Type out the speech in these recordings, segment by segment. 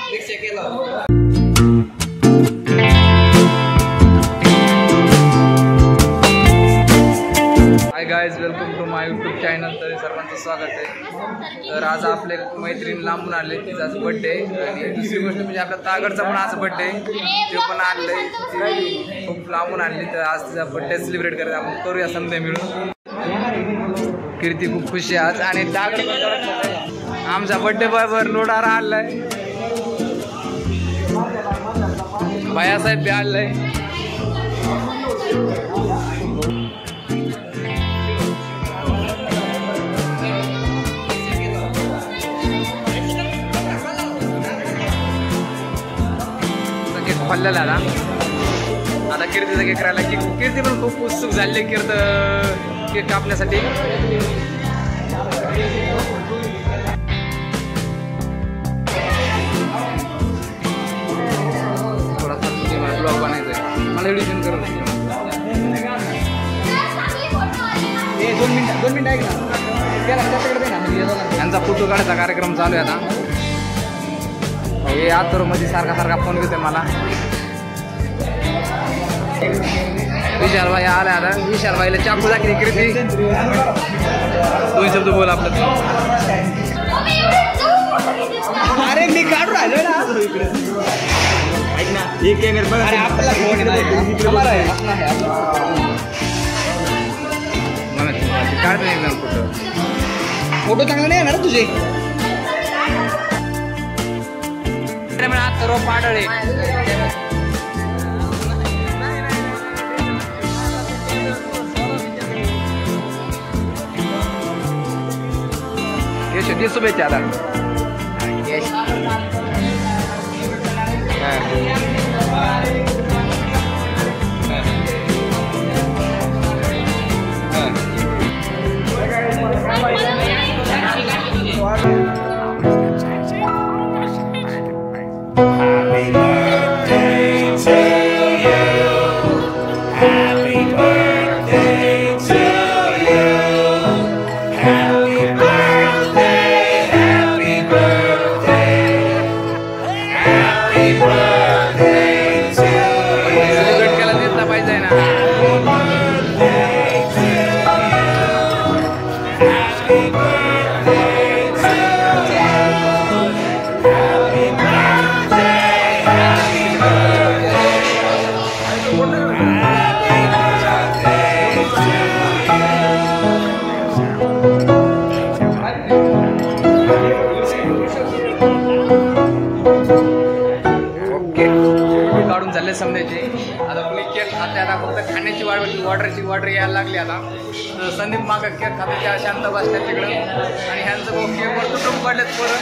High guys, welcome to my YouTube channel. तर सर्वांचं स्वागत आहे. तर आज आपले मैत्रीण लांबून आले, तिचा आज बड्डे आणि दुसरी गोष्ट म्हणजे आपल्या तागडचा पण आज बड्डे, ते पण आणलंय. ती खूप लांबून आणली, तर आज तिचा बड्डे सेलिब्रेट करायचा आपण करूया समजा मिळून. कीर्ती खूप खुशी आहे आज. आणि तागड आमचा बड्डे बरोबर लोडार आणलाय, भैयासाहेब बी आणलाय. खाल्लेला ना आता कीर्तीचा केक राहिला की कीर्ती पण खूप उत्सुक झाली केक कापण्यासाठी. थोडासा ब्लॉग बनायचा आहे मला, एडिशन करत. 2 मिनिट ऐक ना, यांचा फोटो काढायचा कार्यक्रम चालू आहे आता. हे आतोरमध्ये सारखा फोन घेतोय मला. विशाल भाई आला आता. विशाल भाईला चाकू दाखली कीर्ती. 2 शब्द बोल आपलं. अरे मी काढून राहिलो ना. ऐक ना, हे कॅमेरा बघ. अरे आपला फोन आहे, काढतो एकदम फोटो चांगला नाही येणार तुझे. सर्व पाडळे दे शुभेच्छा आता. काढून झाले समजायचे. आता कोणी केक खाते, आता फक्त खाण्याची ऑर्डर यायला लागली. आता तर संदीप मागं केक खाते, त्या शांत बसतात तिकडं. आणि ह्यांचं भाऊ केकवर तुटून पडलेत पोरं.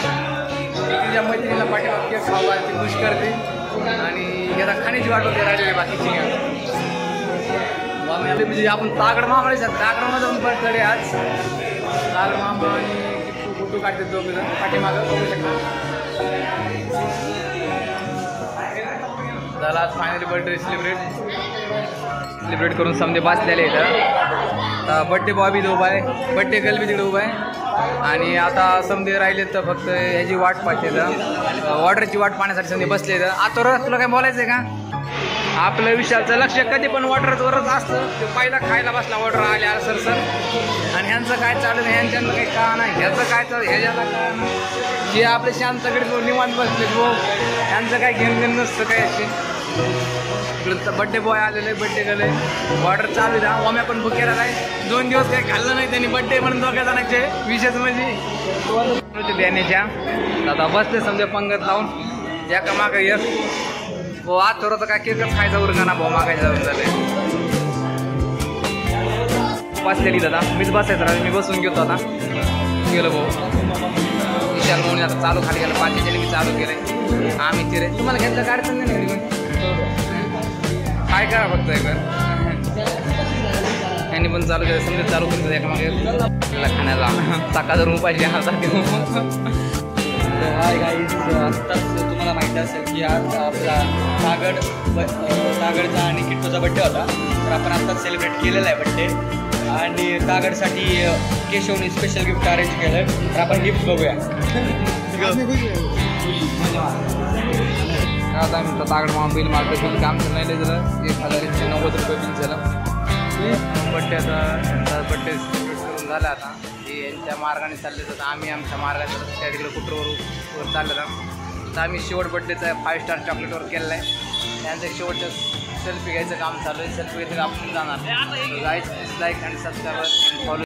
तिच्या मैत्रिणीला पाठीमाग केक खावा ती खुश करते. आणि आता खाण्याची वाट होते राहिलेली बाकीची. म्हणजे आपण तागड मामाळीचा तागडमध्ये जाऊन बर्थडे आज. तागड मामा आणि फोटो काढते दोघं पाठीमागं बघू शकता. झाला आज फायनली बर्थडे सेलिब्रेट करून समजे बसलेले इथं. बड्डे बॉय बी उभा आहे, बड्डे गर्ल बी तिकडे उभा आहे. आणि आता समजे राहिले तर फक्त ह्याची वाट पाहते, ऑर्डरची वाट पाहण्यासाठी समजे बसले. आता तुला काय बोलायचं आहे का? आपलं विशालचं लक्ष कधी पण वरच असतं. ते पहिला खायला बसला, ऑर्डर आल्या सर. आणि ह्यांचं काय चालू आहे, ह्यांच्यानं काही का नाही, ह्याचं काय चालू, ह्याच्याला का नाही. जे आपले शांतकडे निवांत बसले ह्यांचं काय घेणं नसतं काय. असे इकडं बड्डे बॉय आलेलं आहे, बड्डे गेलं आहे, ऑर्डर चालू आहे. ओम्या पण बुक केलेला आहे. 2 दिवस काही खाल्लं नाही त्यांनी, बड्डे म्हणून दोघ्या जणांचे विशेष म्हणजे देण्याच्या. आता बसले समजा पंगत लावून एका मागं एक. भाऊ आज थोडं काय केकच खायचा उरका भाऊ मागायचं जाऊन झालंय. बसलेली दादा मीच बसायचं राहिले, मी बसून घेतो. आता गेलो भाऊ विशाल म्हणून आता चालू खाली गेलं. 5च्या मी चालू केलंय. आम्ही तिरे तुम्हाला घेतलं काय अडचण नाही. काय करा फक्त एकदा यांनी पण चालू केलं, समजा चालू करतात एका मागे खाण्याला. सकाळ उपाशी हातात. हाय गाईज, आत्ताच तुम्हाला माहिती असेल की आज आपला तागडचा आणि किट्टूचा बड्डे होता. तर आपण आत्ताच सेलिब्रेट केलेला आहे बड्डे. आणि तागडसाठी केशवने स्पेशल गिफ्ट अरेंज केलं. तर आपण गिफ्ट बघूया. आता आम्ही तागड मामा बिल मारतो बिल काम नाही झालं 1190 रुपये बिल झालं. बड्डे आता यांचा बड्डे सेलिब्रेट करून झाला आता हे यांच्या मार्गाने चालले तर आम्ही आमच्या मार्गाने त्या तिकडे कुटरवर चाललं तर आम्ही शेवट बड्डेचा 5 स्टार चॉकलेटवर केलेला आहे. त्यांचं शेवटचं सेल्फी घ्यायचं काम चालू आहे. सेल्फी घ्यायचं आपण जाणार. लाईक आणि सबस्क्राईब फॉलो